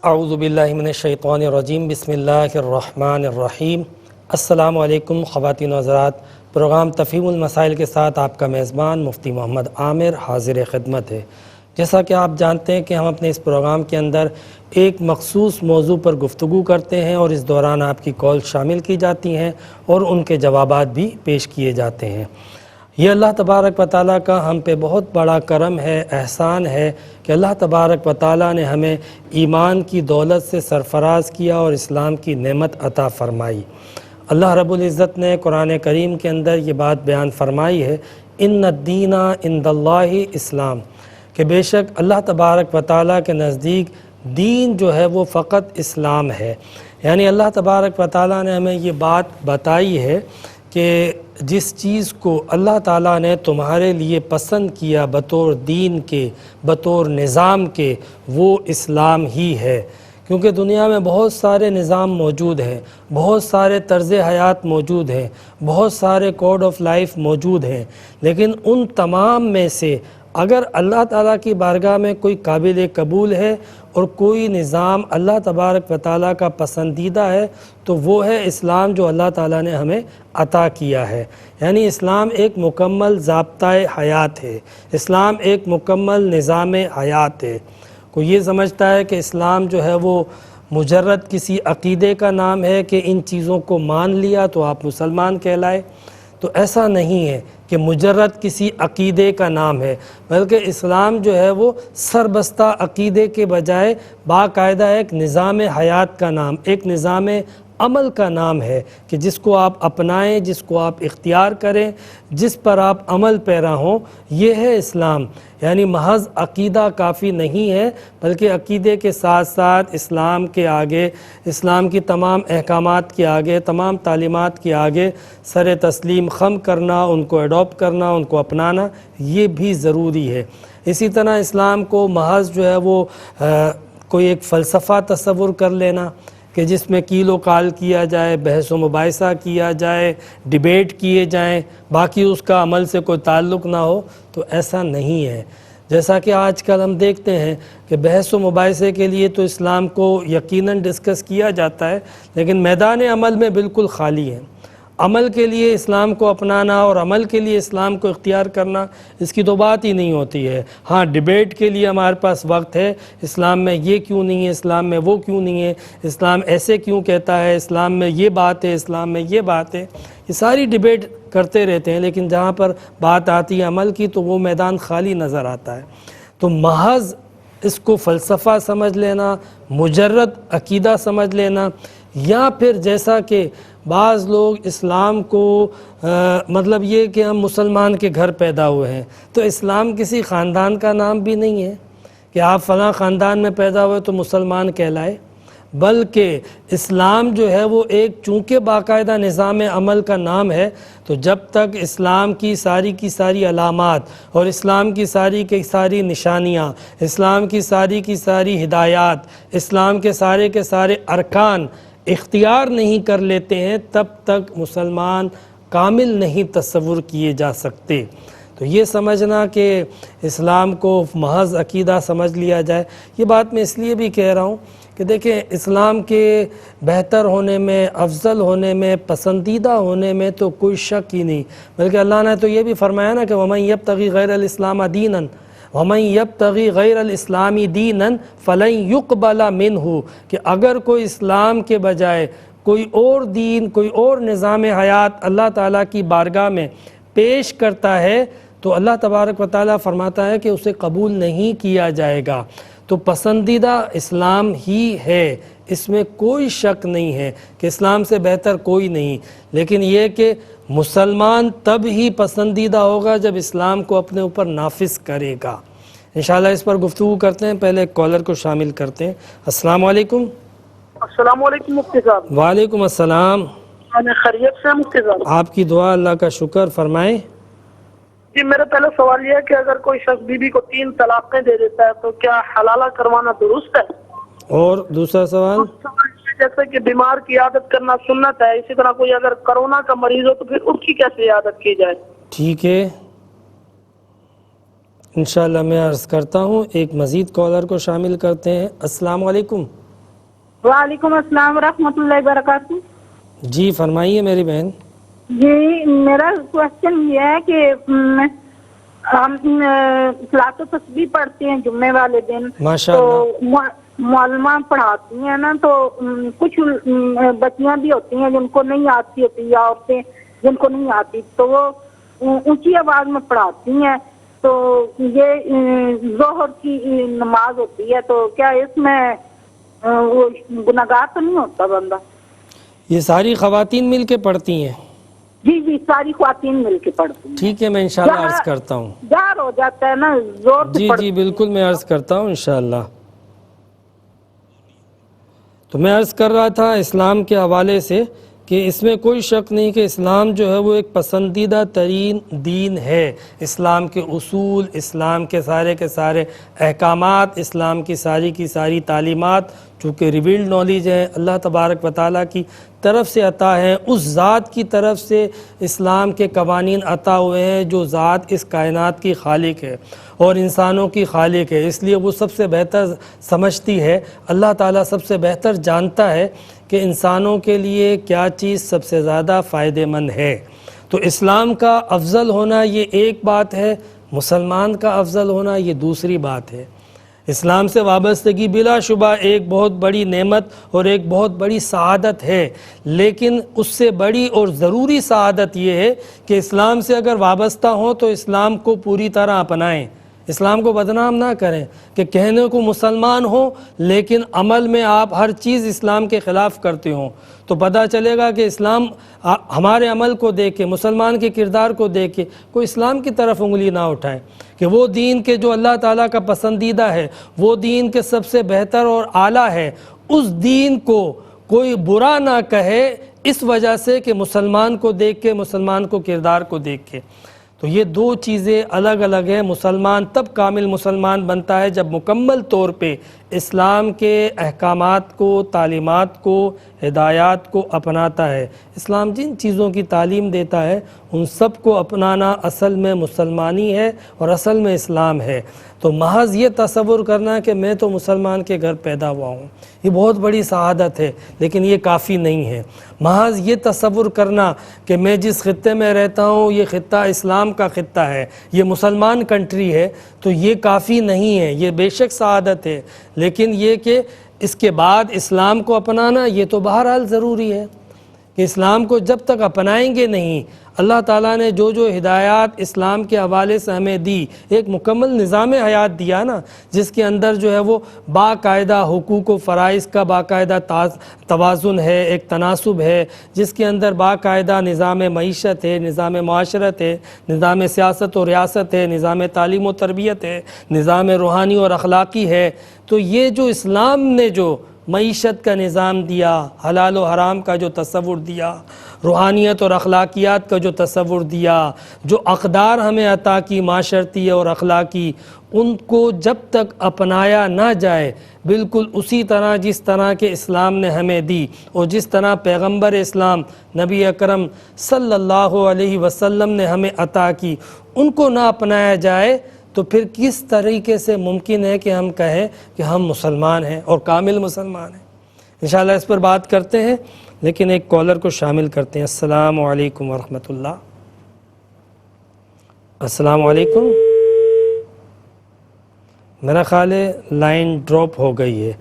اعوذ باللہ من الشیطان الرجیم، بسم اللہ الرحمن الرحیم۔ السلام علیکم خواتین و حضرات، پروگرام تفہیم المسائل کے ساتھ آپ کا میزبان مفتی محمد عامر حاضر خدمت ہے۔ جیسا کہ آپ جانتے ہیں کہ ہم اپنے اس پروگرام کے اندر ایک مخصوص موضوع پر گفتگو کرتے ہیں اور اس دوران آپ کی کال شامل کی جاتی ہیں اور ان کے جوابات بھی پیش کیے جاتے ہیں۔ یہ اللہ تبارک و تعالیٰ کا ہم پہ بہت بڑا کرم ہے، احسان ہے کہ اللہ تبارک و تعالیٰ نے ہمیں ایمان کی دولت سے سرفراز کیا اور اسلام کی نعمت عطا فرمائی۔ اللہ رب العزت نے قرآن کریم کے اندر یہ بات بیان فرمائی ہے، ان الدین عند اللہ اسلام، کہ بے شک اللہ تبارک و تعالیٰ کے نزدیک دین جو ہے وہ فقط اسلام ہے۔ یعنی اللہ تبارک و تعالیٰ نے ہمیں یہ بات بتائی ہے کہ جس چیز کو اللہ تعالیٰ نے تمہارے لیے پسند کیا بطور دین کے، بطور نظام کے، وہ اسلام ہی ہے۔ کیونکہ دنیا میں بہت سارے نظام موجود ہیں، بہت سارے طرز حیات موجود ہیں، بہت سارے کوڈ آف لائف موجود ہیں، لیکن ان تمام میں سے اگر اللہ تعالیٰ کی بارگاہ میں کوئی قابل قبول ہے اور کوئی نظام اللہ تبارک و تعالیٰ کا پسندیدہ ہے تو وہ ہے اسلام، جو اللہ تعالیٰ نے ہمیں عطا کیا ہے۔ یعنی اسلام ایک مکمل ضابطۂ حیات ہے، اسلام ایک مکمل نظام حیات ہے۔ کوئی یہ سمجھتا ہے کہ اسلام جو ہے وہ مجرد کسی عقیدے کا نام ہے کہ ان چیزوں کو مان لیا تو آپ مسلمان کہلائے، تو ایسا نہیں ہے کہ مجرد کسی عقیدے کا نام ہے، بلکہ اسلام جو ہے وہ سربستہ عقیدے کے بجائے باقاعدہ ایک نظام حیات کا نام، ایک نظام عمل کا نام ہے کہ جس کو آپ اپنائیں، جس کو آپ اختیار کریں، جس پر آپ عمل پیرا ہوں، یہ ہے اسلام۔ یعنی محض عقیدہ کافی نہیں ہے، بلکہ عقیدے کے ساتھ ساتھ اسلام کے آگے، اسلام کی تمام احکامات کے آگے، تمام تعلیمات کے آگے سر تسلیم خم کرنا، ان کو اڈاپٹ کرنا، ان کو اپنانا، یہ بھی ضروری ہے۔ اسی طرح اسلام کو محض جو ہے وہ کوئی ایک فلسفہ تصور کر لینا کہ جس میں کیل و کال کیا جائے، بحث و مباحثہ کیا جائے، ڈیبیٹ کیے جائیں، باقی اس کا عمل سے کوئی تعلق نہ ہو، تو ایسا نہیں ہے۔ جیسا کہ آج کل ہم دیکھتے ہیں کہ بحث و مباحثے کے لیے تو اسلام کو یقیناً ڈسکس کیا جاتا ہے، لیکن میدان عمل میں بالکل خالی ہے۔ عمل کے لیے اسلام کو اپنانا اور عمل کے لیے اسلام کو اختیار کرنا، اس کی تو بات ہی نہیں ہوتی ہے۔ ہاں، ڈیبیٹ کے لیے ہمارے پاس وقت ہے، اسلام میں یہ کیوں نہیں ہے، اسلام میں وہ کیوں نہیں ہے، اسلام ایسے کیوں کہتا ہے، اسلام میں یہ بات ہے، اسلام میں یہ بات ہے، یہ ساری ڈیبیٹ کرتے رہتے ہیں، لیکن جہاں پر بات آتی ہے عمل کی تو وہ میدان خالی نظر آتا ہے۔ تو محض اس کو فلسفہ سمجھ لینا، مجرد عقیدہ سمجھ لینا، یا پھر جیسا کہ بعض لوگ اسلام کو مطلب یہ کہ ہم مسلمان کے گھر پیدا ہوئے ہیں، تو اسلام کسی خاندان کا نام بھی نہیں ہے کہ آپ فلاں خاندان میں پیدا ہوئے تو مسلمان کہلائے، بلکہ اسلام جو ہے وہ ایک چونکہ باقاعدہ نظام عمل کا نام ہے، تو جب تک اسلام کی ساری علامات اور اسلام کی ساری نشانیاں، اسلام کی ساری ہدایات، اسلام کے سارے ارکان اختیار نہیں کر لیتے ہیں، تب تک مسلمان کامل نہیں تصور کیے جا سکتے۔ تو یہ سمجھنا کہ اسلام کو محض عقیدہ سمجھ لیا جائے، یہ بات میں اس لیے بھی کہہ رہا ہوں کہ دیکھیں اسلام کے بہتر ہونے میں، افضل ہونے میں، پسندیدہ ہونے میں تو کوئی شک ہی نہیں، بلکہ اللہ نے تو یہ بھی فرمایا نا کہ وَمَن يَبْتَغِ غَيْرَ الْإِسْلَامَ دِينًا وَمَن يَبْتَغِ غَيْرَ الْإِسْلَامِ دِينًا فَلَن يُقْبَلَ مِنْهُ، کہ اگر کوئی اسلام کے بجائے کوئی اور دین، کوئی اور نظام حیات اللہ تعالیٰ کی بارگاہ میں پیش کرتا ہے تو اللہ تبارک و تعالیٰ فرماتا ہے کہ اسے قبول نہیں کیا جائے گا۔ تو پسندیدہ اسلام ہی ہے، اس میں کوئی شک نہیں ہے کہ اسلام سے بہتر کوئی نہیں، لیکن یہ کہ مسلمان تب ہی پسندیدہ ہوگا جب اسلام کو اپنے اوپر نافذ کرے گا۔ انشاءاللہ اس پر گفتگو کرتے ہیں، پہلے ایک کالر کو شامل کرتے ہیں۔ السلام علیکم۔ السلام علیکم مفتی صاحب۔ وعلیکم السلام۔ خیریت سے مفتی صاحب؟ آپ کی دعا، اللہ کا شکر، فرمائیں۔ جی میرا پہلا سوال یہ ہے کہ اگر کوئی شخص بیوی کو 3 طلاقیں دے دیتا ہے تو کیا حلالہ کروانا درست ہے؟ اور دوسرا سوال؟ جیسے کہ بیمار کی عیادت کرنا سنت ہے، اسی طرح کوئی اگر کرونا کا مریض ہو تو پھر اس کی کیسے عیادت کی جائے؟ ٹھیک ہے، انشاءاللہ میں عرض کرتا ہوں، ایک مزید کالر کو شامل کرتے ہیں۔ السلام علیکم۔ وعلیکم السلام ورحمۃ اللہ وبرکاتہ۔ جی فرمائیے میری بہن۔ جی میرا کوشچن یہ ہے کہ ہم صلاۃ و تسبیح پڑھتے ہیں جمعے والے دن، ماشاء تو اللہ۔ معلمہ پڑھاتی ہیں نا، تو کچھ بچیاں بھی ہوتی ہیں جن کو نہیں آتی ہوتی، یا عورتیں جن کو نہیں آتی، تو وہ اونچی آواز میں پڑھاتی ہیں، تو یہ ظہر کی نماز ہوتی ہے، تو کیا اس میں وہ گناہگار تو نہیں ہوتا بندہ؟ یہ ساری خواتین مل کے پڑھتی ہیں؟ جی جی ساری خواتین مل کے پڑھتی ہیں۔ ٹھیک ہے، میں انشاءاللہ عرض کرتا ہوں۔ جہر ہو جاتا ہے نا، زور سے جی پڑھتی جی بالکل میں عرض کرتا ہوں انشاءاللہ۔ تو میں عرض کر رہا تھا اسلام کے حوالے سے کہ اس میں کوئی شک نہیں کہ اسلام جو ہے وہ ایک پسندیدہ ترین دین ہے۔ اسلام کے اصول، اسلام کے سارے احکامات، اسلام کی ساری تعلیمات چونکہ ریویلڈ نالج ہے، اللہ تبارک و تعالیٰ کی طرف سے عطا ہے، اس ذات کی طرف سے اسلام کے قوانین عطا ہوئے ہیں جو ذات اس کائنات کی خالق ہے اور انسانوں کی خالق ہے، اس لیے وہ سب سے بہتر سمجھتی ہے، اللہ تعالیٰ سب سے بہتر جانتا ہے کہ انسانوں کے لیے کیا چیز سب سے زیادہ فائدہ مند ہے۔ تو اسلام کا افضل ہونا یہ ایک بات ہے، مسلمان کا افضل ہونا یہ دوسری بات ہے۔ اسلام سے وابستگی بلا شبہ ایک بہت بڑی نعمت اور ایک بہت بڑی سعادت ہے، لیکن اس سے بڑی اور ضروری سعادت یہ ہے کہ اسلام سے اگر وابستہ ہوں تو اسلام کو پوری طرح اپنائیں، اسلام کو بدنام نہ کریں کہ کہنے کو مسلمان ہوں لیکن عمل میں آپ ہر چیز اسلام کے خلاف کرتے ہوں، تو پتہ چلے گا کہ اسلام ہمارے عمل کو دیکھ کے، مسلمان کے کردار کو دیکھ کے کوئی اسلام کی طرف انگلی نہ اٹھائے کہ وہ دین کے جو اللہ تعالیٰ کا پسندیدہ ہے، وہ دین کے سب سے بہتر اور اعلیٰ ہے، اس دین کو کوئی برا نہ کہے اس وجہ سے کہ مسلمان کو دیکھ کے، مسلمان کو کردار کو دیکھ کے۔ تو یہ دو چیزیں الگ الگ ہیں۔ مسلمان تب کامل مسلمان بنتا ہے جب مکمل طور پہ اسلام کے احکامات کو، تعلیمات کو، ہدایات کو اپناتا ہے۔ اسلام جن چیزوں کی تعلیم دیتا ہے ان سب کو اپنانا اصل میں مسلمانی ہے اور اصل میں اسلام ہے۔ تو محض یہ تصور کرنا کہ میں تو مسلمان کے گھر پیدا ہوا ہوں یہ بہت بڑی سعادت ہے، لیکن یہ کافی نہیں ہے۔ محض یہ تصور کرنا کہ میں جس خطے میں رہتا ہوں یہ خطہ اسلام کا خطہ ہے، یہ مسلمان کنٹری ہے، تو یہ کافی نہیں ہے۔ یہ بے شک سعادت ہے، لیکن یہ کہ اس کے بعد اسلام کو اپنانا یہ تو بہرحال ضروری ہے کہ اسلام کو جب تک اپنائیں گے نہیں، اللہ تعالیٰ نے جو جو ہدایات اسلام کے حوالے سے ہمیں دی، ایک مکمل نظام حیات دیا نا، جس کے اندر جو ہے وہ باقاعدہ حقوق و فرائض کا باقاعدہ توازن ہے، ایک تناسب ہے، جس کے اندر باقاعدہ نظام معیشت ہے، نظام معاشرت ہے، نظام سیاست و ریاست ہے، نظام تعلیم و تربیت ہے، نظام روحانی اور اخلاقی ہے۔ تو یہ جو اسلام نے جو معیشت کا نظام دیا، حلال و حرام کا جو تصور دیا، روحانیت اور اخلاقیات کا جو تصور دیا، جو اقدار ہمیں عطا کی معاشرتی اور اخلاقی، ان کو جب تک اپنایا نہ جائے بالکل اسی طرح جس طرح کے اسلام نے ہمیں دی اور جس طرح پیغمبر اسلام نبی اکرم صلی اللہ علیہ وسلم نے ہمیں عطا کی، ان کو نہ اپنایا جائے تو پھر کس طریقے سے ممکن ہے کہ ہم کہیں کہ ہم مسلمان ہیں اور کامل مسلمان ہیں؟ انشاءاللہ اس پر بات کرتے ہیں، لیکن ایک کالر کو شامل کرتے ہیں۔ السلام علیکم ورحمۃ اللہ۔ السلام علیکم۔ میرا خیال ہے لائن ڈراپ ہو گئی ہے۔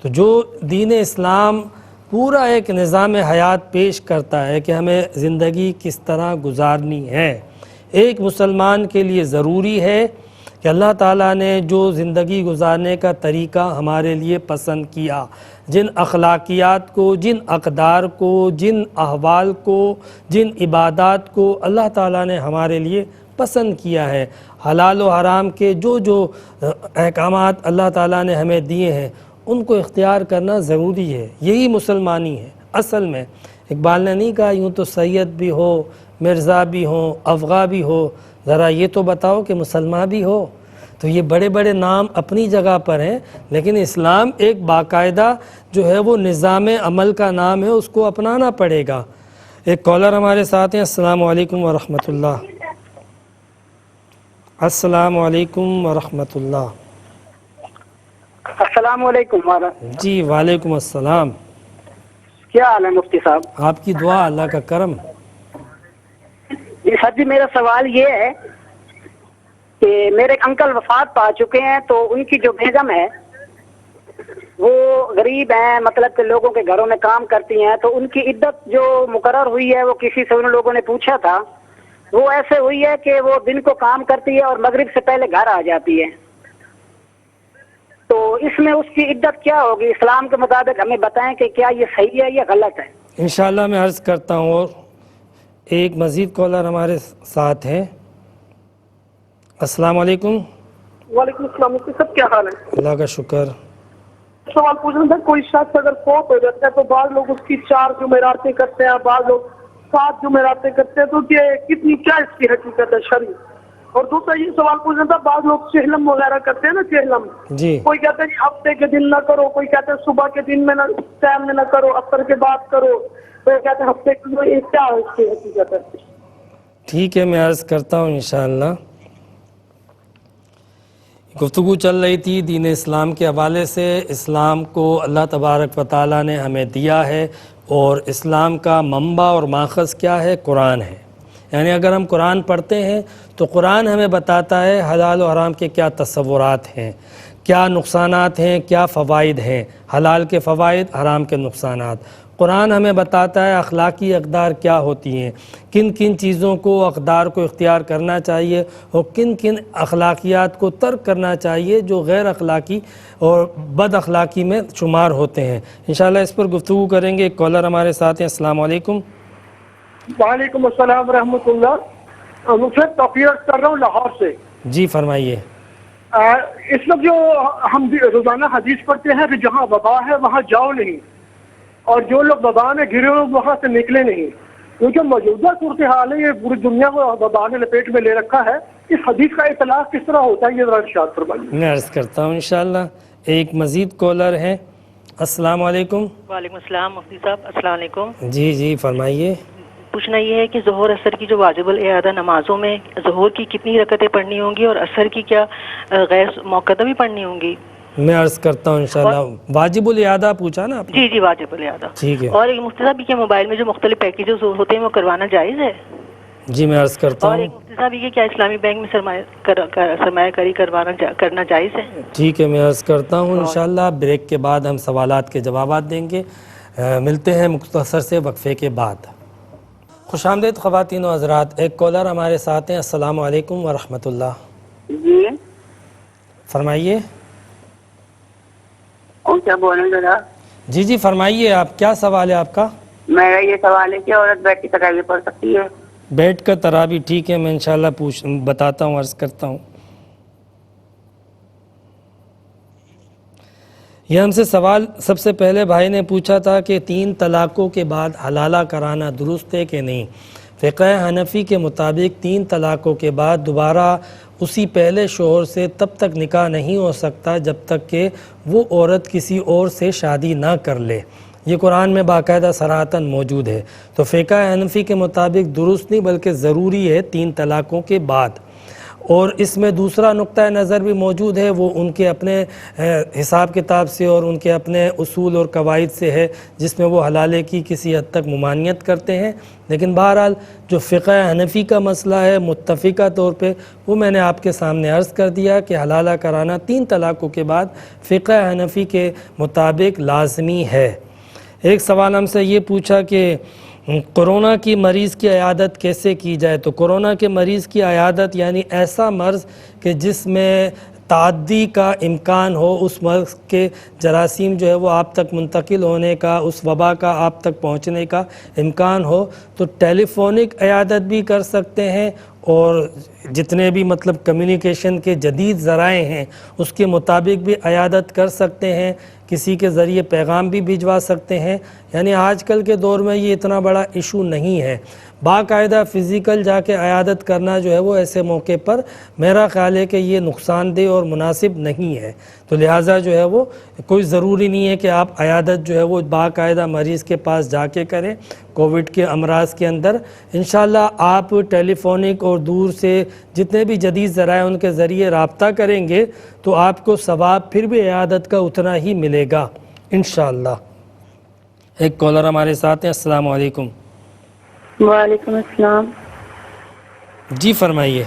تو جو دین اسلام پورا ایک نظام حیات پیش کرتا ہے کہ ہمیں زندگی کس طرح گزارنی ہے، ایک مسلمان کے لیے ضروری ہے کہ اللہ تعالیٰ نے جو زندگی گزارنے کا طریقہ ہمارے لیے پسند کیا، جن اخلاقیات کو، جن اقدار کو، جن احوال کو، جن عبادات کو اللہ تعالیٰ نے ہمارے لیے پسند کیا ہے، حلال و حرام کے جو احکامات اللہ تعالیٰ نے ہمیں دیے ہیں ان کو اختیار کرنا ضروری ہے۔ یہی مسلمانی ہے اصل میں۔ اقبال نے نہیں کہا یوں تو سید بھی ہو، مرزا بھی ہو، افغا بھی ہو، ذرا یہ تو بتاؤ کہ مسلمان بھی ہو۔ تو یہ بڑے بڑے نام اپنی جگہ پر ہیں، لیکن اسلام ایک باقاعدہ جو ہے وہ نظام عمل کا نام ہے، اس کو اپنانا پڑے گا۔ ایک کالر ہمارے ساتھ ہیں۔ السلام علیکم ورحمۃ اللہ۔ السلام علیکم ورحمۃ اللہ۔ السلام علیکم مولانا. جی وعلیکم السلام. کیا حال ہے مفتی صاحب؟ آپ کی دعا، اللہ کا کرم. جی سر جی، میرا سوال یہ ہے کہ میرے انکل وفات پا چکے ہیں، تو ان کی جو بیگم ہے وہ غریب ہیں، مطلب کہ لوگوں کے گھروں میں کام کرتی ہیں، تو ان کی عدت جو مقرر ہوئی ہے وہ کسی سے ان لوگوں نے پوچھا تھا، وہ ایسے ہوئی ہے کہ وہ دن کو کام کرتی ہے اور مغرب سے پہلے گھر آ جاتی ہے. تو اس میں اس کی عدت کیا ہوگی اسلام کے مطابق؟ ہمیں بتائیں کہ کیا یہ صحیح ہے یا غلط ہے. انشاءاللہ میں عرض کرتا ہوں. اور ایک مزید کالر ہمارے ساتھ ہیں. السلام علیکم. وعلیکم السلام. مفتی صاحب کیا حال ہے؟ اللہ کا شکر. سوال پوچھنا تھا، کوئی شخص اگر فوت ہو جاتا ہے تو بعض لوگ اس کی 4 جمعراتیں کرتے ہیں، بعض لوگ 7 جمعراتیں کرتے ہیں، تو کیا اس کی حقیقت ہے شرعی؟ اور دوسرا یہ سوال پوچھنا تھا، بعض لوگ چہلم وغیرہ کرتے ہیں نا، چہلم، جی کوئی کہتا ہے کہ ہفتے کے دن نہ کرو، کوئی کہتا ہے صبح کے دن میں نہ، ٹائم میں نہ کرو، عصر کے بعد کرو، کوئی کہتا ہے ہفتے کے، کیا ہے اس کی حقیقت ہے؟ ٹھیک ہے، میں عرض کرتا ہوں. انشاءاللہ گفتگو چل رہی تھی دین اسلام کے حوالے سے. اسلام کو اللہ تبارک و تعالیٰ نے ہمیں دیا ہے، اور اسلام کا منبع اور ماخذ کیا ہے؟ قرآن ہے. یعنی اگر ہم قرآن پڑھتے ہیں تو قرآن ہمیں بتاتا ہے حلال و حرام کے کیا تصورات ہیں، کیا نقصانات ہیں، کیا فوائد ہیں، حلال کے فوائد، حرام کے نقصانات. قرآن ہمیں بتاتا ہے اخلاقی اقدار کیا ہوتی ہیں، کن کن چیزوں کو، اقدار کو اختیار کرنا چاہیے، اور کن کن اخلاقیات کو ترک کرنا چاہیے جو غیر اخلاقی اور بد اخلاقی میں شمار ہوتے ہیں. انشاءاللہ اس پر گفتگو کریں گے. ایک کالر ہمارے ساتھ ہیں. السلام علیکم. وعلیکم السلام ورحمۃ اللہ. مجھے توفیق کر رہا ہوں لاہور سے. جی فرمائیے. اس وقت جو ہم روزانہ حدیث پڑھتے ہیں کہ جہاں وبا ہے وہاں جاؤ نہیں، اور جو لوگ وبا میں گرے ہوئے وہاں سے نکلے نہیں. کیونکہ موجودہ صورتحال ہے، یہ پوری دنیا کو وبا نے لپیٹ میں لے رکھا ہے. اس حدیث کا اطلاق کس طرح ہوتا ہے، یہ ذرا ارشاد فرمائیے. میں عرض کرتا ہوں. انشاءاللہ ایک مزید کالر ہے. السلام علیکم. وعلیکم السلام مفتی صاحب، السلام علیکم. جی فرمائیے. پوچھنا یہ ہے کہ ظہر اثر کی جو واجب الاعادہ نمازوں میں ظہر کی کتنی رکعتیں پڑھنی ہوں گی، اور اثر کی کیا غیر موقدہ بھی پڑھنی ہوں گی؟ میں عرض کرتا ہوں. انشاءاللہ واجب الاعادہ پوچھا نا آپ نے؟ جی واجب الاعادہ. ٹھیک ہے. اور مفتی صاحب یہ موبائل میں جو مختلف پیکیجز ہوتے ہیں وہ کروانا جائز ہے؟ جی میں عرض کرتا اور ہوں. ایک مفتی صاحب یہ کیا اسلامی بینک میں سرمایہ کاری کرنا جائز ہے؟ ٹھیک ہے، میں عرض کرتا ہوں. انشاءاللہ بریک کے بعد ہم سوالات کے جوابات دیں گے. ملتے ہیں مختصر سے وقفے کے بعد. خوش آمدید خواتین و حضرات. ایک کالر ہمارے ساتھ ہیں. السلام علیکم ورحمۃ اللہ. جی فرمائیے. اور کیا بولیں ذرا؟ جی فرمائیے. آپ کیا سوال ہے آپ کا؟ میرا یہ سوال ہے کہ عورت بیٹھ کے تراویح پڑھ سکتی ہے؟ بیٹھ کر تراویح؟ ٹھیک ہے، میں انشاءاللہ بتاتا ہوں، عرض کرتا ہوں. یہ ہم سے سوال سب سے پہلے بھائی نے پوچھا تھا کہ 3 طلاقوں کے بعد حلالہ کرانا درست ہے کہ نہیں. فقہ حنفی کے مطابق 3 طلاقوں کے بعد دوبارہ اسی پہلے شوہر سے تب تک نکاح نہیں ہو سکتا جب تک کہ وہ عورت کسی اور سے شادی نہ کر لے. یہ قرآن میں باقاعدہ صراحتاً موجود ہے. تو فقہ حنفی کے مطابق درست نہیں بلکہ ضروری ہے 3 طلاقوں کے بعد. اور اس میں دوسرا نقطہ نظر بھی موجود ہے، وہ ان کے اپنے حساب کتاب سے اور ان کے اپنے اصول اور قواعد سے ہے، جس میں وہ حلالے کی کسی حد تک ممانعت کرتے ہیں. لیکن بہرحال جو فقہ حنفی کا مسئلہ ہے متفقہ طور پہ، وہ میں نے آپ کے سامنے عرض کر دیا کہ حلالہ کرانا 3 طلاقوں کے بعد فقہ حنفی کے مطابق لازمی ہے. ایک سوال ہم سے یہ پوچھا کہ کورونا کی مریض کی عیادت کیسے کی جائے. تو کورونا کے مریض کی عیادت یعنی ایسا مرض کہ جس میں تعدی کا امکان ہو، اس مرض کے جراثیم جو ہے وہ آپ تک منتقل ہونے کا، اس وبا کا آپ تک پہنچنے کا امکان ہو، تو ٹیلی فونک عیادت بھی کر سکتے ہیں، اور جتنے بھی مطلب کمیونیکیشن کے جدید ذرائع ہیں اس کے مطابق بھی عیادت کر سکتے ہیں، کسی کے ذریعے پیغام بھی بھجوا سکتے ہیں. یعنی آج کل کے دور میں یہ اتنا بڑا ایشو نہیں ہے. باقاعدہ فزیکل جا کے عیادت کرنا جو ہے وہ ایسے موقع پر میرا خیال ہے کہ یہ نقصان دہ اور مناسب نہیں ہے. تو لہٰذا جو ہے وہ کوئی ضروری نہیں ہے کہ آپ عیادت جو ہے وہ باقاعدہ مریض کے پاس جا کے کریں. کووڈ کے امراض کے اندر انشاءاللہ آپ ٹیلی فونک اور دور سے جتنے بھی جدید ذرائع ان کے ذریعے رابطہ کریں گے تو آپ کو ثواب پھر بھی عیادت کا اتنا ہی ملے گا انشاءاللہ۔ ایک کالر ہمارے ساتھ ہیں۔ السلام علیکم۔ وعلیکم السلام۔ جی فرمائیے،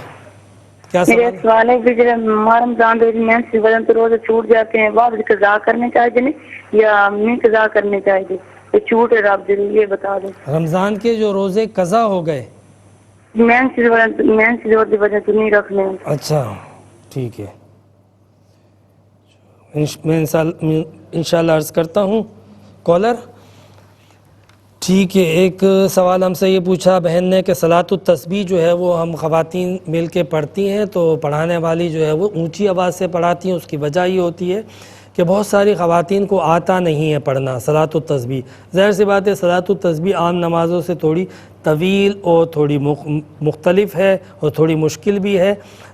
کیا میرا سوال؟ سوال ہے کہ جب رمضان درمیان سے وزن تو روزے چھوٹ جاتے ہیں، واپس قضا کرنے چاہیے نہیں یا نہیں قضا کرنے چاہیے؟ تو چھوٹ ہے آپ یہ بتا دیں۔ رمضان کے جو روزے قضا ہو گئے، مین سے وجہ سے نہیں رکھنے۔ اچھا ٹھیک ہے، میں انشاءاللہ عرض کرتا ہوں۔ کالر ٹھیک ہے، ایک سوال ہم سے یہ پوچھا بہن نے کہ صلاۃ التسبیح جو ہے وہ ہم خواتین مل کے پڑھتی ہیں، تو پڑھانے والی جو ہے وہ اونچی آواز سے پڑھاتی ہیں، اس کی وجہ یہ ہوتی ہے کہ بہت ساری خواتین کو آتا نہیں ہے پڑھنا صلاۃ التسبیح۔ ظاہر سی بات ہے صلاۃ التسبیح عام نمازوں سے تھوڑی طویل اور تھوڑی مختلف ہے اور تھوڑی مشکل بھی ہے،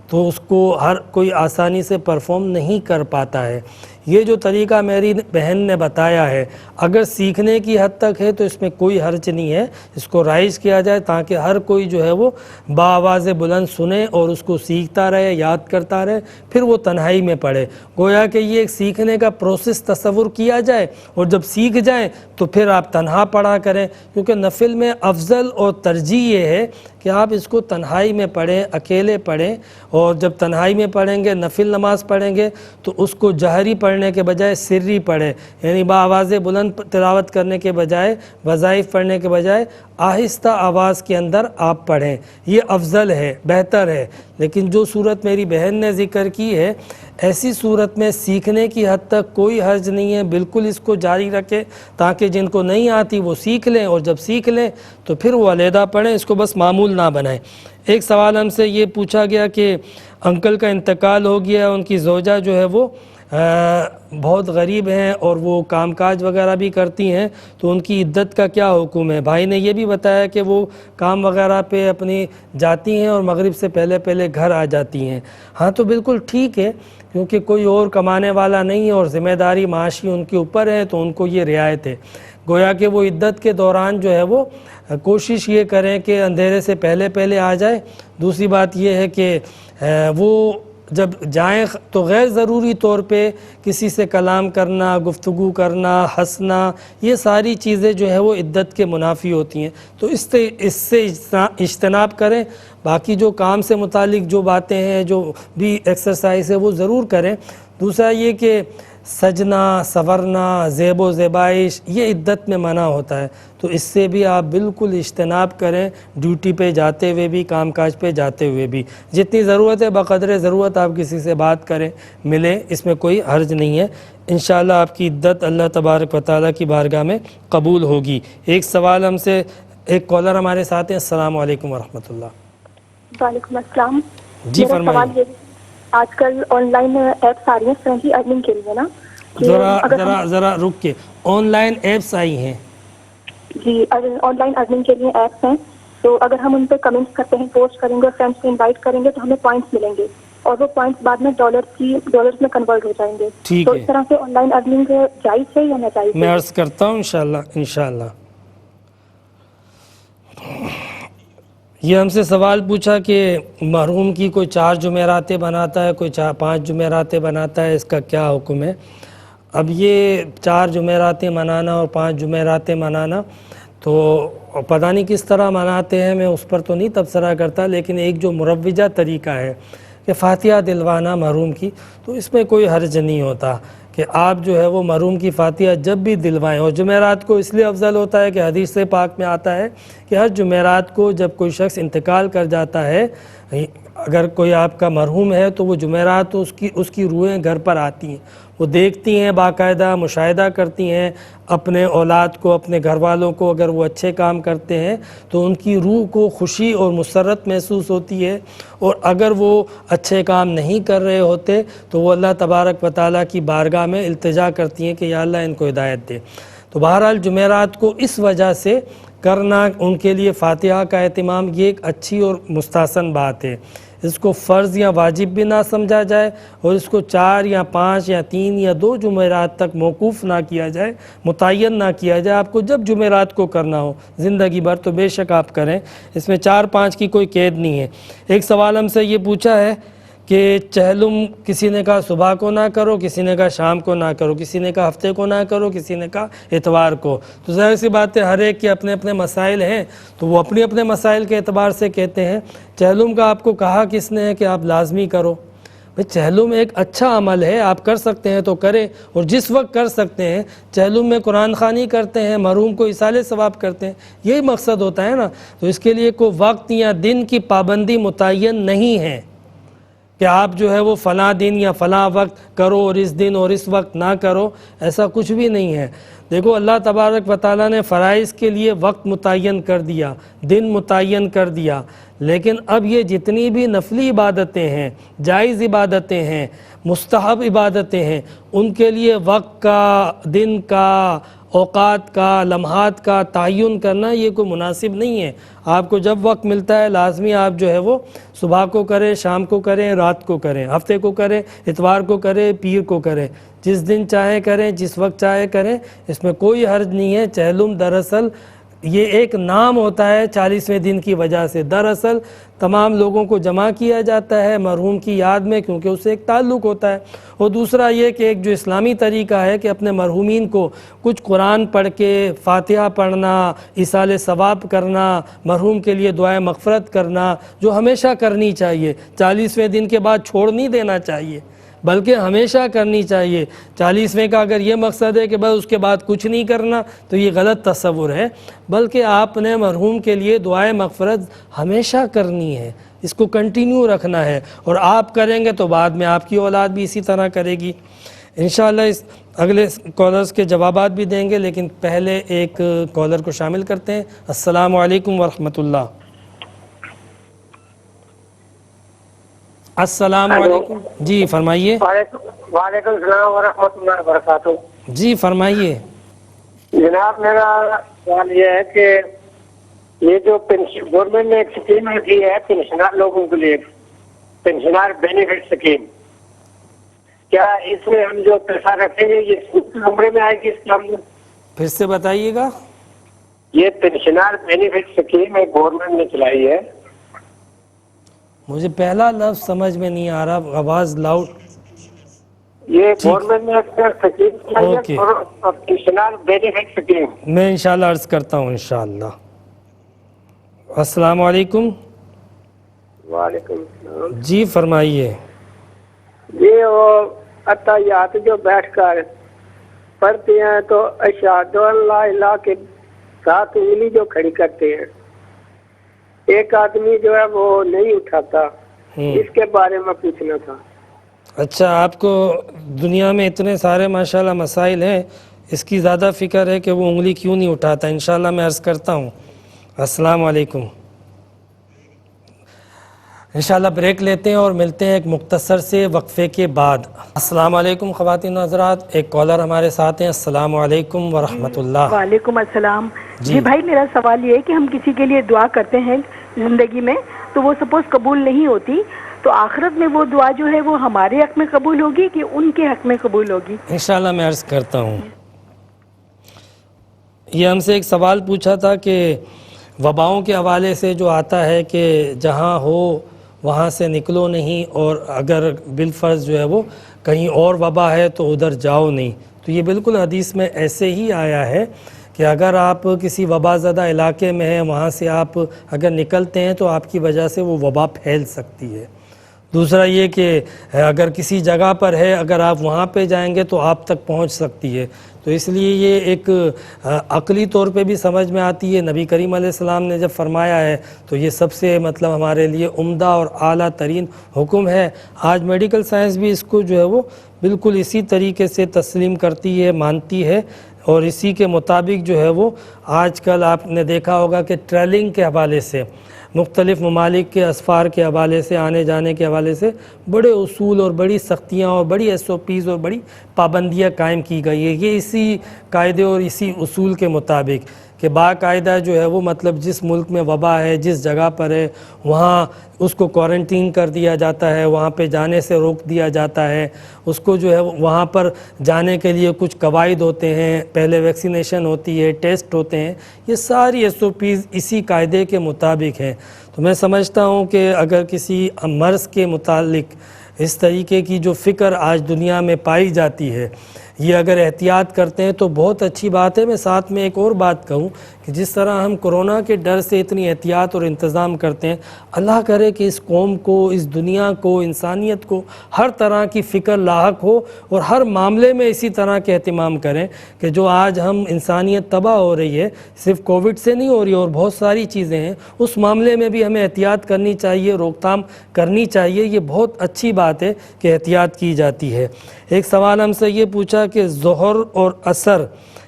تو اس کو ہر کوئی آسانی سے پرفارم نہیں کر پاتا ہے۔ یہ جو طریقہ میری بہن نے بتایا ہے اگر سیکھنے کی حد تک ہے تو اس میں کوئی حرج نہیں ہے، اس کو رائج کیا جائے تاکہ ہر کوئی جو ہے وہ بآواز بلند سنے اور اس کو سیکھتا رہے، یاد کرتا رہے، پھر وہ تنہائی میں پڑھے۔ گویا کہ یہ ایک سیکھنے کا پروسیس تصور کیا جائے، اور جب سیکھ جائیں تو پھر آپ تنہا پڑھا کریں، کیونکہ نفل میں افضل اور ترجیح یہ ہے کہ آپ اس کو تنہائی میں پڑھیں، اکیلے پڑھیں، اور جب تنہائی میں پڑھیں گے نفل نماز پڑھیں گے تو اس کو جہری پڑھنے کے بجائے سری پڑھیں، یعنی بآواز بلند تلاوت کرنے کے بجائے، وظائف پڑھنے کے بجائے آہستہ آواز کے اندر آپ پڑھیں، یہ افضل ہے، بہتر ہے۔ لیکن جو صورت میری بہن نے ذکر کی ہے ایسی صورت میں سیکھنے کی حد تک کوئی حرج نہیں ہے، بالکل اس کو جاری رکھیں تاکہ جن کو نہیں آتی وہ سیکھ لیں، اور جب سیکھ لیں تو پھر وہ علیحدہ پڑھیں، اس کو بس معمول نہ بنائیں۔ ایک سوال ہم سے یہ پوچھا گیا کہ انکل کا انتقال ہو گیا، ان کی زوجہ جو ہے وہ بہت غریب ہیں اور وہ کام کاج وغیرہ بھی کرتی ہیں، تو ان کی عدت کا کیا حکم ہے؟ بھائی نے یہ بھی بتایا کہ وہ کام وغیرہ پہ اپنی جاتی ہیں اور مغرب سے پہلے پہلے گھر آ جاتی ہیں۔ ہاں تو بالکل ٹھیک ہے، کیونکہ کوئی اور کمانے والا نہیں ہے اور ذمہ داری معاشی ان کے اوپر ہے، تو ان کو یہ رعایت ہے۔ گویا کہ وہ عدت کے دوران جو ہے وہ کوشش یہ کریں کہ اندھیرے سے پہلے پہلے آ جائیں۔ دوسری بات یہ ہے کہ وہ جب جائیں تو غیر ضروری طور پہ کسی سے کلام کرنا، گفتگو کرنا، ہنسنا، یہ ساری چیزیں جو ہے وہ عدت کے منافی ہوتی ہیں، تو اس سے اجتناب کریں۔ باقی جو کام سے متعلق جو باتیں ہیں، جو بھی ایکسرسائز ہے وہ ضرور کریں۔ دوسرا یہ کہ سجنا، سنورنا، زیب و زیبائش یہ عدت میں منع ہوتا ہے، تو اس سے بھی آپ بالکل اجتناب کریں، ڈیوٹی پہ جاتے ہوئے بھی، کام کاج پہ جاتے ہوئے بھی۔ جتنی ضرورت ہے بقدر ضرورت آپ کسی سے بات کریں، ملیں، اس میں کوئی حرج نہیں ہے۔ انشاءاللہ آپ کی عدت اللہ تبارک و تعالیٰ کی بارگاہ میں قبول ہوگی۔ ایک سوال ہم سے ایک کالر ہمارے ساتھ ہیں۔ السلام علیکم ورحمۃ اللہ۔ وعلیکم السلام۔ جی میرا فرمائیے۔ سوال یہ آج کل آن لائن ایپس آ رہی ہیں فرینڈلی ارننگ کے لیے نا، ذرا رک کے، آن لائن ایپس آئی ہیں؟ جی آن لائن ارننگ کے لیے ایپس ہیں، تو اگر ہم ان پہ کمنٹس کرتے ہیں، پوسٹ کریں گے اور فرینڈس کو انوائٹ کریں گے تو ہمیں پوائنٹس ملیں گے، اور وہ پوائنٹس بعد میں ڈالرز میں کنورٹ ہو جائیں گے۔ ٹھیک تو ہے، اس طرح سے آن لائن ارننگ جائز ہے یا ناجائز میں ہے؟ عرض کرتا ہوں انشاءاللہ۔ یہ ہم سے سوال پوچھا کہ محروم کی کوئی 4 جمعراتیں بناتا ہے، کوئی 5 جمعراتیں بناتا ہے، اس کا کیا حکم ہے؟ اب یہ 4 جمعراتیں منانا اور 5 جمعراتیں منانا تو پتہ نہیں کس طرح مناتے ہیں، میں اس پر تو نہیں تبصرہ کرتا، لیکن ایک جو مروجہ طریقہ ہے کہ فاتحہ دلوانا محروم کی، تو اس میں کوئی حرج نہیں ہوتا کہ آپ جو ہے وہ محروم کی فاتحہ جب بھی دلوائیں۔ اور جمعرات کو اس لیے افضل ہوتا ہے کہ حدیث پاک میں آتا ہے کہ ہر جمعرات کو جب کوئی شخص انتقال کر جاتا ہے، اگر کوئی آپ کا مرحوم ہے تو وہ جمعرات تو اس کی روحیں گھر پر آتی ہیں، وہ دیکھتی ہیں، باقاعدہ مشاہدہ کرتی ہیں اپنے اولاد کو، اپنے گھر والوں کو، اگر وہ اچھے کام کرتے ہیں تو ان کی روح کو خوشی اور مسرت محسوس ہوتی ہے، اور اگر وہ اچھے کام نہیں کر رہے ہوتے تو وہ اللہ تبارک و تعالیٰ کی بارگاہ میں التجا کرتی ہیں کہ یا اللہ ان کو ہدایت دے۔ تو بہرحال جمعرات کو اس وجہ سے کرنا، ان کے لیے فاتحہ کا اہتمام، یہ ایک اچھی اور مستحسن بات ہے۔ اس کو فرض یا واجب بھی نہ سمجھا جائے اور اس کو 4 یا 5 یا 3 یا 2 جمعرات تک موقوف نہ کیا جائے، متعین نہ کیا جائے۔ آپ کو جب جمعرات کو کرنا ہو زندگی بھر تو بے شک آپ کریں، اس میں 4-5 کی کوئی قید نہیں ہے۔ ایک سوال ہم سے یہ پوچھا ہے کہ چہلم کسی نے کہا صبح کو نہ کرو، کسی نے کہا شام کو نہ کرو، کسی نے کہا ہفتے کو نہ کرو، کسی نے کہا اتوار کو۔ تو ظاہر سی بات ہے ہر ایک کے اپنے اپنے مسائل ہیں، تو وہ اپنے اپنے مسائل کے اعتبار سے کہتے ہیں۔ چہلم کا آپ کو کہا کس نے ہے کہ آپ لازمی کرو؟ بھئی چہلم ایک اچھا عمل ہے، آپ کر سکتے ہیں تو کریں، اور جس وقت کر سکتے ہیں۔ چہلم میں قرآن خوانی کرتے ہیں، مرحوم کو ایصال ثواب کرتے ہیں، یہی مقصد ہوتا ہے نا۔ تو اس کے لیے کوئی وقت یا دن کی پابندی متعین نہیں ہے کہ آپ جو ہے وہ فلاں دن یا فلاں وقت کرو اور اس دن اور اس وقت نہ کرو، ایسا کچھ بھی نہیں ہے۔ دیکھو اللہ تبارک و تعالیٰ نے فرائض کے لیے وقت متعین کر دیا، دن متعین کر دیا، لیکن اب یہ جتنی بھی نفلی عبادتیں ہیں، جائز عبادتیں ہیں، مستحب عبادتیں ہیں، ان کے لیے وقت کا، دن کا، اوقات کا، لمحات کا تعین کرنا یہ کوئی مناسب نہیں ہے۔ آپ کو جب وقت ملتا ہے لازمی آپ جو ہے وہ صبح کو کریں، شام کو کریں، رات کو کریں، ہفتے کو کریں، اتوار کو کریں، پیر کو کریں، جس دن چاہے کریں، جس وقت چاہے کریں، اس میں کوئی حرج نہیں ہے۔ چہلم دراصل یہ ایک نام ہوتا ہے 40ویں دن کی وجہ سے، دراصل تمام لوگوں کو جمع کیا جاتا ہے مرحوم کی یاد میں، کیونکہ اس سے ایک تعلق ہوتا ہے۔ اور دوسرا یہ کہ ایک جو اسلامی طریقہ ہے کہ اپنے مرحومین کو کچھ قرآن پڑھ کے، فاتحہ پڑھنا، ایصال ثواب کرنا، مرحوم کے لیے دعائے مغفرت کرنا، جو ہمیشہ کرنی چاہیے، 40ویں دن کے بعد چھوڑ نہیں دینا چاہیے، بلکہ ہمیشہ کرنی چاہیے۔ 40ویں کا اگر یہ مقصد ہے کہ بس اس کے بعد کچھ نہیں کرنا تو یہ غلط تصور ہے، بلکہ آپ نے مرحوم کے لیے دعائے مغفرت ہمیشہ کرنی ہے، اس کو کنٹینیو رکھنا ہے، اور آپ کریں گے تو بعد میں آپ کی اولاد بھی اسی طرح کرے گی۔ انشاءاللہ اس اگلے کالرز کے جوابات بھی دیں گے، لیکن پہلے ایک کالر کو شامل کرتے ہیں۔ السلام علیکم ورحمۃ اللہ۔ السلام علیکم، جی فرمائیے۔ وعلیکم السلام ورحمۃ اللہ وبرکاتہ۔ جی فرمائیے۔ جناب میرا سوال یہ ہے کہ یہ جو گورنمنٹ نے ایک اسکیم رکھی ہے پینشنر لوگوں کے لیے، پینشنر بینیفٹ اسکیم، کیا اس میں ہم جو پیسہ رکھیں گے یہ عمرے میں آئے گی اس کا؟ پھر سے بتائیے گا۔ یہ پینشنر بینیفٹ اسکیم ہے گورنمنٹ نے چلائی ہے، مجھے پہلا لفظ سمجھ میں نہیں آ رہا، آواز لاؤڈ۔ یہ گورنمنٹ نے اسکیم چلائی اوکے۔ ہے پینشنر بینیفٹ اسکیم۔ میں انشاءاللہ عرض کرتا ہوں انشاءاللہ۔ السلام علیکم۔ وعلیکم السلام۔ جی فرمائیے۔ یہ وہ عطیات جو بیٹھ کر پڑھتے ہیں تو اشہد ان لا الہ کے ساتھ انگلی جو کھڑی کرتے ہیں، ایک آدمی جو ہے وہ نہیں اٹھاتا، اس کے بارے میں پوچھنا تھا۔ اچھا، آپ کو دنیا میں اتنے سارے ماشاءاللہ مسائل ہیں، اس کی زیادہ فکر ہے کہ وہ انگلی کیوں نہیں اٹھاتا۔ انشاءاللہ میں عرض کرتا ہوں۔ السلام علیکم۔ انشاءاللہ بریک لیتے ہیں اور ملتے ہیں ایک مختصر سے وقفے کے بعد۔ السلام علیکم خواتین و حضرات، ایک کالر ہمارے ساتھ ہیں۔ السلام علیکم ورحمۃ اللہ۔ وعلیکم السلام۔ جی بھائی، میرا سوال یہ ہے کہ ہم کسی کے لیے دعا کرتے ہیں زندگی میں، تو وہ سپوز قبول نہیں ہوتی، تو آخرت میں وہ دعا جو ہے وہ ہمارے حق میں قبول ہوگی کہ ان کے حق میں قبول ہوگی؟ انشاءاللہ میں عرض کرتا ہوں۔ یہ ہم سے ایک سوال پوچھا تھا کہ وباؤں کے حوالے سے جو آتا ہے کہ جہاں ہو وہاں سے نکلو نہیں، اور اگر بالفرض جو ہے وہ کہیں اور وبا ہے تو ادھر جاؤ نہیں، تو یہ بالکل حدیث میں ایسے ہی آیا ہے کہ اگر آپ کسی وبا زدہ علاقے میں ہیں، وہاں سے آپ اگر نکلتے ہیں تو آپ کی وجہ سے وہ وبا پھیل سکتی ہے۔ دوسرا یہ کہ اگر کسی جگہ پر ہے، اگر آپ وہاں پہ جائیں گے تو آپ تک پہنچ سکتی ہے، تو اس لیے یہ ایک عقلی طور پہ بھی سمجھ میں آتی ہے۔ نبی کریم علیہ السلام نے جب فرمایا ہے تو یہ سب سے مطلب ہمارے لیے عمدہ اور اعلیٰ ترین حکم ہے۔ آج میڈیکل سائنس بھی اس کو جو ہے وہ بالکل اسی طریقے سے تسلیم کرتی ہے، مانتی ہے، اور اسی کے مطابق جو ہے وہ آج کل آپ نے دیکھا ہوگا کہ ٹریولنگ کے حوالے سے مختلف ممالک کے اسفار کے حوالے سے آنے جانے کے حوالے سے بڑے اصول اور بڑی سختیاں اور بڑی SOPs اور بڑی پابندیاں قائم کی گئی ہیں. یہ اسی قاعدے اور اسی اصول کے مطابق کہ باقاعدہ جو ہے وہ مطلب جس ملک میں وبا ہے جس جگہ پر ہے وہاں اس کو کوارنٹین کر دیا جاتا ہے, وہاں پہ جانے سے روک دیا جاتا ہے, اس کو جو ہے وہاں پر جانے کے لیے کچھ قواعد ہوتے ہیں, پہلے ویکسینیشن ہوتی ہے, ٹیسٹ ہوتے ہیں, یہ ساری SOPs اسی قاعدے کے مطابق ہیں. تو میں سمجھتا ہوں کہ اگر کسی مرض کے متعلق اس طریقے کی جو فکر آج دنیا میں پائی جاتی ہے یہ اگر احتیاط کرتے ہیں تو بہت اچھی بات ہے. میں ساتھ میں ایک اور بات کہوں کہ جس طرح ہم کرونا کے ڈر سے اتنی احتیاط اور انتظام کرتے ہیں, اللہ کرے کہ اس قوم کو, اس دنیا کو, انسانیت کو ہر طرح کی فکر لاحق ہو اور ہر معاملے میں اسی طرح کے اہتمام کریں کہ جو آج ہم انسانیت تباہ ہو رہی ہے صرف کووڈ سے نہیں ہو رہی اور بہت ساری چیزیں ہیں, اس معاملے میں بھی ہمیں احتیاط کرنی چاہیے, روک تھام کرنی چاہیے. یہ بہت اچھی بات ہے کہ احتیاط کی جاتی ہے. ایک سوال ہم سے یہ پوچھا کہ ظہر اور عصر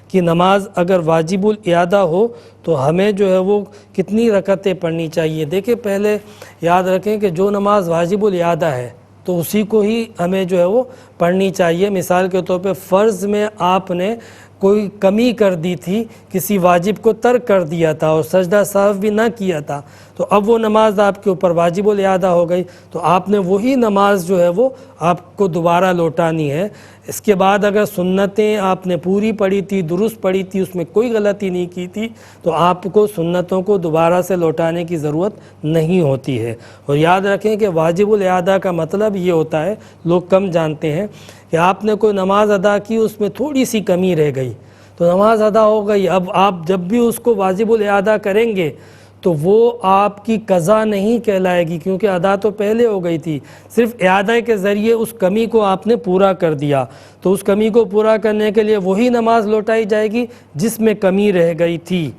کی نماز اگر واجب الاعادہ ہو تو ہمیں جو ہے وہ کتنی رکعتیں پڑھنی چاہیے؟ دیکھیں پہلے یاد رکھیں کہ جو نماز واجب الاعادہ ہے تو اسی کو ہی ہمیں جو ہے وہ پڑھنی چاہیے. مثال کے طور پہ فرض میں آپ نے کوئی کمی کر دی تھی, کسی واجب کو ترک کر دیا تھا اور سجدہ سہو بھی نہ کیا تھا, تو اب وہ نماز آپ کے اوپر واجب الاعادہ ہو گئی, تو آپ نے وہی نماز جو ہے وہ آپ کو دوبارہ لوٹانی ہے. اس کے بعد اگر سنتیں آپ نے پوری پڑھی تھی, درست پڑھی تھی, اس میں کوئی غلطی نہیں کی تھی, تو آپ کو سنتوں کو دوبارہ سے لوٹانے کی ضرورت نہیں ہوتی ہے. اور یاد رکھیں کہ واجب الاعادہ کا مطلب یہ ہوتا ہے, لوگ کم جانتے ہیں, کہ آپ نے کوئی نماز ادا کی, اس میں تھوڑی سی کمی رہ گئی تو نماز ادا ہو گئی. اب آپ جب بھی اس کو واجب الاعادہ کریں گے تو وہ آپ کی قضا نہیں کہلائے گی, کیونکہ ادا تو پہلے ہو گئی تھی, صرف اعادہ کے ذریعے اس کمی کو آپ نے پورا کر دیا. تو اس کمی کو پورا کرنے کے لیے وہی نماز لوٹائی جائے گی جس میں کمی رہ گئی تھی.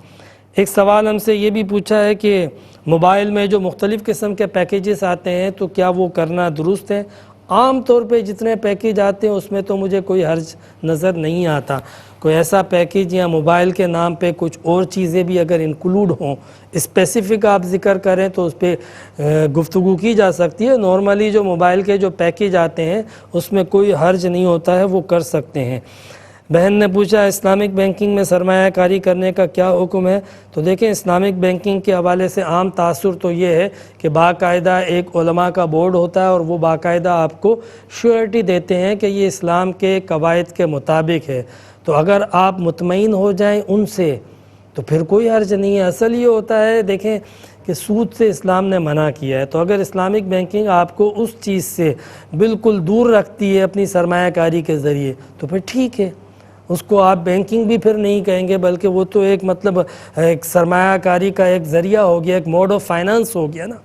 ایک سوال ہم سے یہ بھی پوچھا ہے کہ موبائل میں جو مختلف قسم کے پیکیجز آتے ہیں تو کیا وہ کرنا درست ہے؟ عام طور پہ جتنے پیکیج آتے ہیں اس میں تو مجھے کوئی حرج نظر نہیں آتا. کوئی ایسا پیکیج یا موبائل کے نام پہ کچھ اور چیزیں بھی اگر انکلوڈ ہوں, اسپیسیفک آپ ذکر کریں تو اس پہ گفتگو کی جا سکتی ہے. نارملی جو موبائل کے جو پیکیج آتے ہیں اس میں کوئی حرج نہیں ہوتا ہے, وہ کر سکتے ہیں. بہن نے پوچھا اسلامک بینکنگ میں سرمایہ کاری کرنے کا کیا حکم ہے؟ تو دیکھیں اسلامک بینکنگ کے حوالے سے عام تاثر تو یہ ہے کہ باقاعدہ ایک علماء کا بورڈ ہوتا ہے اور وہ باقاعدہ آپ کو شیورٹی دیتے ہیں کہ یہ اسلام کے قواعد کے مطابق ہے. تو اگر آپ مطمئن ہو جائیں ان سے تو پھر کوئی حرج نہیں ہے. اصل یہ ہوتا ہے دیکھیں کہ سود سے اسلام نے منع کیا ہے, تو اگر اسلامک بینکنگ آپ کو اس چیز سے بالکل دور رکھتی ہے اپنی سرمایہ کاری کے ذریعے تو پھر ٹھیک ہے, اس کو آپ بینکنگ بھی پھر نہیں کہیں گے, بلکہ وہ تو ایک مطلب ایک سرمایہ کاری کا ایک ذریعہ ہو گیا, ایک موڈ آف فائنانس ہو گیا نا.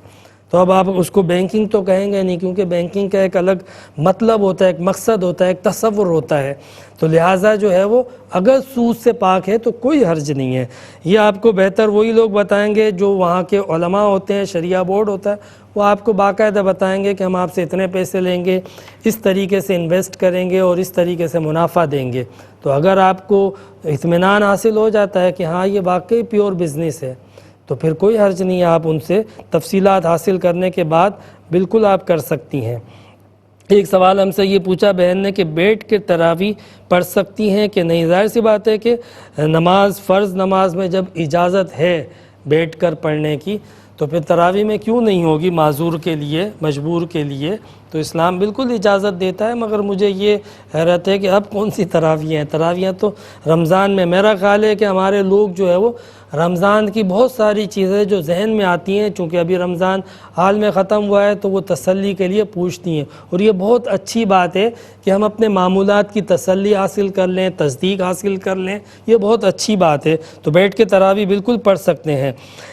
تو اب آپ اس کو بینکنگ تو کہیں گے نہیں, کیونکہ بینکنگ کا ایک الگ مطلب ہوتا ہے, ایک مقصد ہوتا ہے, ایک تصور ہوتا ہے. تو لہٰذا جو ہے وہ اگر سود سے پاک ہے تو کوئی حرج نہیں ہے. یہ آپ کو بہتر وہی لوگ بتائیں گے جو وہاں کے علماء ہوتے ہیں, شریعہ بورڈ ہوتا ہے, وہ آپ کو باقاعدہ بتائیں گے کہ ہم آپ سے اتنے پیسے لیں گے, اس طریقے سے انویسٹ کریں گے اور اس طریقے سے منافع دیں گے. تو اگر آپ کو اطمینان حاصل ہو جاتا ہے کہ ہاں یہ واقعی پیور بزنس ہے تو پھر کوئی حرج نہیں ہے, آپ ان سے تفصیلات حاصل کرنے کے بعد بالکل آپ کر سکتی ہیں. ایک سوال ہم سے یہ پوچھا بہن نے کہ بیٹھ کے تراویح پڑھ سکتی ہیں کہ نہیں؟ ظاہر سی بات ہے کہ نماز, فرض نماز میں جب اجازت ہے بیٹھ کر پڑھنے کی تو پھر تراویح میں کیوں نہیں ہوگی معذور کے لیے, مجبور کے لیے؟ تو اسلام بالکل اجازت دیتا ہے. مگر مجھے یہ حیرت ہے کہ اب کون سی تراویح ہیں؟ تراویح تو رمضان میں. میرا خیال ہے کہ ہمارے لوگ جو ہے وہ رمضان کی بہت ساری چیزیں جو ذہن میں آتی ہیں, چونکہ ابھی رمضان حال میں ختم ہوا ہے, تو وہ تسلی کے لیے پوچھتی ہیں. اور یہ بہت اچھی بات ہے کہ ہم اپنے معمولات کی تسلی حاصل کر لیں, تصدیق حاصل کر لیں, یہ بہت اچھی بات ہے. تو بیٹھ کے تراویح بالکل پڑھ سکتے ہیں.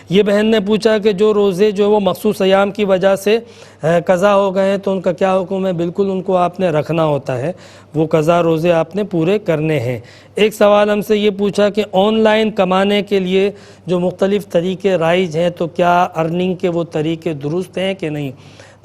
یہ بہن نے پوچھا کہ جو روزے جو وہ مخصوص ایام کی وجہ سے قضا ہو گئے ہیں تو ان کا کیا حکم ہے؟ بالکل ان کو آپ نے رکھنا ہوتا ہے, وہ قضا روزے آپ نے پورے کرنے ہیں. ایک سوال ہم سے یہ پوچھا کہ آن لائن کمانے کے لیے جو مختلف طریقے رائج ہیں تو کیا ارننگ کے وہ طریقے درست ہیں کہ نہیں؟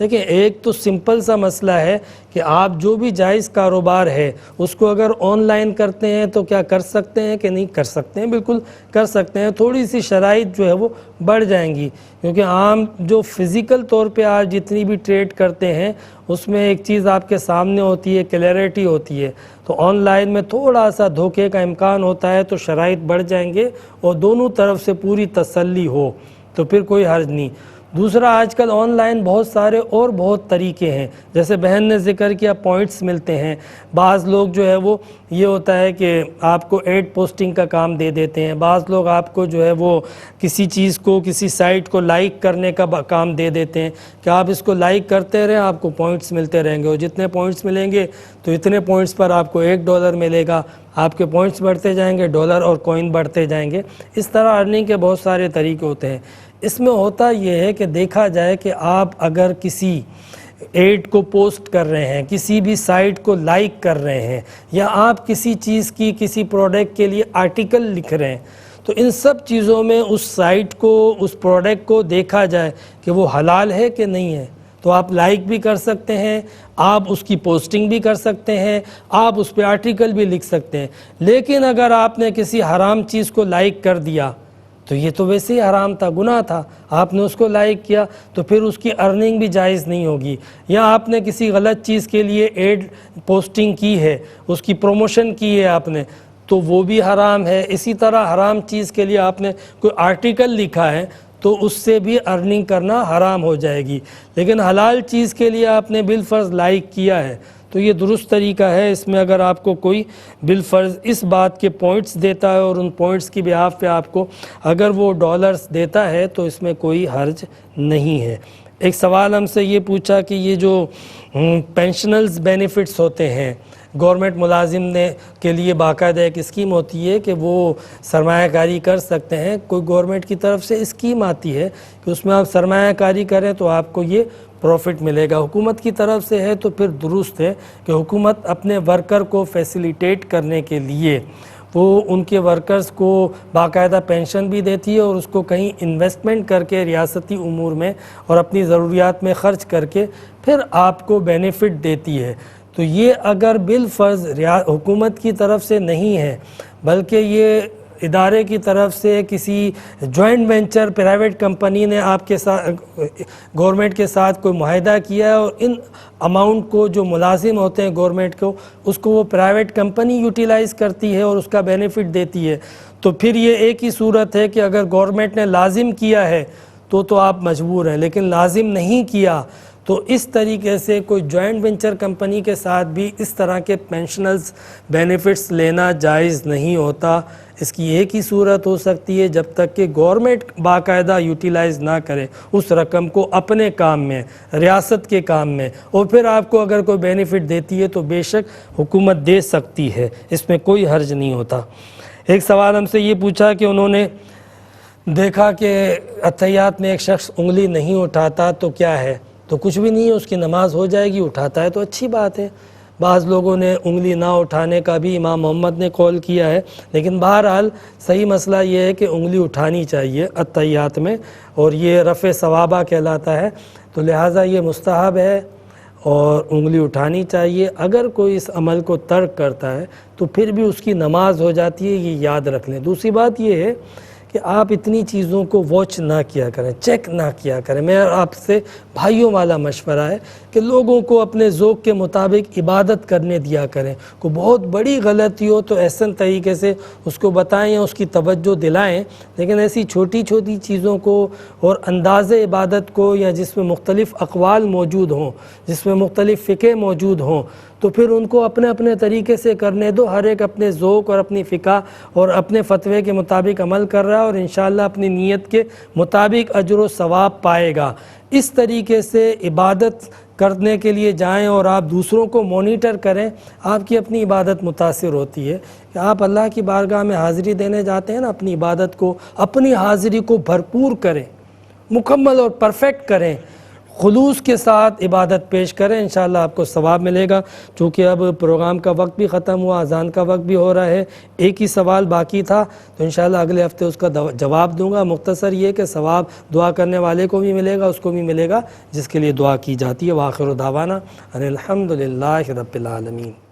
دیکھیں ایک تو سمپل سا مسئلہ ہے کہ آپ جو بھی جائز کاروبار ہے اس کو اگر آن لائن کرتے ہیں تو کیا کر سکتے ہیں کہ نہیں کر سکتے ہیں؟ بالکل کر سکتے ہیں. تھوڑی سی شرائط جو ہے وہ بڑھ جائیں گی، کیونکہ عام جو فزیکل طور پہ آج جتنی بھی ٹریڈ کرتے ہیں اس میں ایک چیز آپ کے سامنے ہوتی ہے، کلیئرٹی ہوتی ہے. تو آن لائن میں تھوڑا سا دھوکے کا امکان ہوتا ہے، تو شرائط بڑھ جائیں گے اور دونوں طرف سے پوری تسلی ہو تو پھر کوئی حرج نہیں. دوسرا، آج کل آن لائن بہت سارے اور بہت طریقے ہیں، جیسے بہن نے ذکر کیا پوائنٹس ملتے ہیں. بعض لوگ جو ہے وہ یہ ہوتا ہے کہ آپ کو ایڈ پوسٹنگ کا کام دے دیتے ہیں، بعض لوگ آپ کو جو ہے وہ کسی چیز کو، کسی سائٹ کو لائک کرنے کا کام دے دیتے ہیں کہ آپ اس کو لائک کرتے رہیں، آپ کو پوائنٹس ملتے رہیں گے، اور جتنے پوائنٹس ملیں گے تو اتنے پوائنٹس پر آپ کو $1 ملے گا. آپ کے پوائنٹس بڑھتے جائیں گے، ڈالر اور کوئن بڑھتے جائیں گے. اس طرح ارننگ کے بہت سارے طریقے ہوتے ہیں. اس میں ہوتا یہ ہے کہ دیکھا جائے کہ آپ اگر کسی ایڈ کو پوسٹ کر رہے ہیں، کسی بھی سائٹ کو لائک کر رہے ہیں، یا آپ کسی چیز کی، کسی پروڈکٹ کے لیے آرٹیکل لکھ رہے ہیں، تو ان سب چیزوں میں اس سائٹ کو، اس پروڈکٹ کو دیکھا جائے کہ وہ حلال ہے کہ نہیں ہے. تو آپ لائک بھی کر سکتے ہیں، آپ اس کی پوسٹنگ بھی کر سکتے ہیں، آپ اس پہ آرٹیکل بھی لکھ سکتے ہیں. لیکن اگر آپ نے کسی حرام چیز کو لائک کر دیا تو یہ تو ویسے ہی حرام تھا، گناہ تھا، آپ نے اس کو لائک کیا تو پھر اس کی ارننگ بھی جائز نہیں ہوگی. یا آپ نے کسی غلط چیز کے لیے ایڈ پوسٹنگ کی ہے، اس کی پروموشن کی ہے آپ نے، تو وہ بھی حرام ہے. اسی طرح حرام چیز کے لیے آپ نے کوئی آرٹیکل لکھا ہے تو اس سے بھی ارننگ کرنا حرام ہو جائے گی. لیکن حلال چیز کے لیے آپ نے بالفرض لائک کیا ہے تو یہ درست طریقہ ہے. اس میں اگر آپ کو کوئی بالفرض اس بات کے پوائنٹس دیتا ہے اور ان پوائنٹس کی بیہاف پہ آپ کو اگر وہ ڈالرز دیتا ہے تو اس میں کوئی حرج نہیں ہے. ایک سوال ہم سے یہ پوچھا کہ یہ جو پینشنلز بینیفٹس ہوتے ہیں، گورنمنٹ ملازم نے کے لیے باقاعدہ ایک اسکیم ہوتی ہے کہ وہ سرمایہ کاری کر سکتے ہیں. کوئی گورنمنٹ کی طرف سے اسکیم آتی ہے کہ اس میں آپ سرمایہ کاری کریں تو آپ کو یہ پروفٹ ملے گا. حکومت کی طرف سے ہے تو پھر درست ہے کہ حکومت اپنے ورکر کو فیسیلیٹیٹ کرنے کے لیے وہ ان کے ورکرز کو باقاعدہ پینشن بھی دیتی ہے اور اس کو کہیں انویسٹمنٹ کر کے ریاستی امور میں اور اپنی ضروریات میں خرچ کر کے پھر آپ کو بینیفٹ دیتی ہے. تو یہ اگر بالفرض حکومت کی طرف سے نہیں ہے بلکہ یہ ادارے کی طرف سے کسی جوائنٹ وینچر پرائیویٹ کمپنی نے آپ کے ساتھ، گورنمنٹ کے ساتھ کوئی معاہدہ کیا ہے اور ان اماؤنٹ کو جو ملازم ہوتے ہیں گورنمنٹ کو، اس کو وہ پرائیویٹ کمپنی یوٹیلائز کرتی ہے اور اس کا بینیفٹ دیتی ہے، تو پھر یہ ایک ہی صورت ہے کہ اگر گورنمنٹ نے لازم کیا ہے تو آپ مجبور ہیں. لیکن لازم نہیں کیا تو اس طریقے سے کوئی جوائنٹ وینچر کمپنی کے ساتھ بھی اس طرح کے پینشنلز بینیفٹس لینا جائز نہیں ہوتا. اس کی ایک ہی صورت ہو سکتی ہے جب تک کہ گورنمنٹ باقاعدہ یوٹیلائز نہ کرے اس رقم کو اپنے کام میں، ریاست کے کام میں، اور پھر آپ کو اگر کوئی بینیفٹ دیتی ہے تو بے شک حکومت دے سکتی ہے، اس میں کوئی حرج نہیں ہوتا. ایک سوال ہم سے یہ پوچھا کہ انہوں نے دیکھا کہ اتحیات میں ایک شخص انگلی نہیں اٹھاتا تو کیا ہے؟ تو کچھ بھی نہیں ہے، اس کی نماز ہو جائے گی. اٹھاتا ہے تو اچھی بات ہے. بعض لوگوں نے انگلی نہ اٹھانے کا بھی امام محمد نے قول کیا ہے، لیکن بہرحال صحیح مسئلہ یہ ہے کہ انگلی اٹھانی چاہیے اتحیات میں، اور یہ رفع ثوابہ کہلاتا ہے، تو لہٰذا یہ مستحب ہے اور انگلی اٹھانی چاہیے. اگر کوئی اس عمل کو ترک کرتا ہے تو پھر بھی اس کی نماز ہو جاتی ہے، یہ یاد رکھ لیں. دوسری بات یہ ہے کہ آپ اتنی چیزوں کو واچ نہ کیا کریں، چیک نہ کیا کریں. میں آپ سے بھائیوں والا مشورہ ہے کہ لوگوں کو اپنے ذوق کے مطابق عبادت کرنے دیا کریں. کوئی بہت بڑی غلطی ہو تو احسن طریقے سے اس کو بتائیں یا اس کی توجہ دلائیں، لیکن ایسی چھوٹی چھوٹی چیزوں کو اور انداز عبادت کو، یا جس میں مختلف اقوال موجود ہوں، جس میں مختلف فقہ موجود ہوں، تو پھر ان کو اپنے اپنے طریقے سے کرنے دو. ہر ایک اپنے ذوق اور اپنی فقہ اور اپنے فتوے کے مطابق عمل کر رہا ہے اور انشاءاللہ اپنی نیت کے مطابق اجر و ثواب پائے گا. اس طریقے سے عبادت کرنے کے لیے جائیں اور آپ دوسروں کو مانیٹر کریں، آپ کی اپنی عبادت متاثر ہوتی ہے. کہ آپ اللہ کی بارگاہ میں حاضری دینے جاتے ہیں نا، اپنی عبادت کو، اپنی حاضری کو بھرپور کریں، مکمل اور پرفیکٹ کریں. خلوص کے ساتھ عبادت پیش کریں، انشاءاللہ آپ کو ثواب ملے گا۔ چونکہ اب پروگرام کا وقت بھی ختم ہوا، اذان کا وقت بھی ہو رہا ہے، ایک ہی سوال باقی تھا تو انشاءاللہ اگلے ہفتے اس کا جواب دوں گا۔ مختصر یہ کہ ثواب دعا کرنے والے کو بھی ملے گا، اس کو بھی ملے گا جس کے لیے دعا کی جاتی ہے۔ وآخر دعوانا ان الحمدللہ رب العالمین۔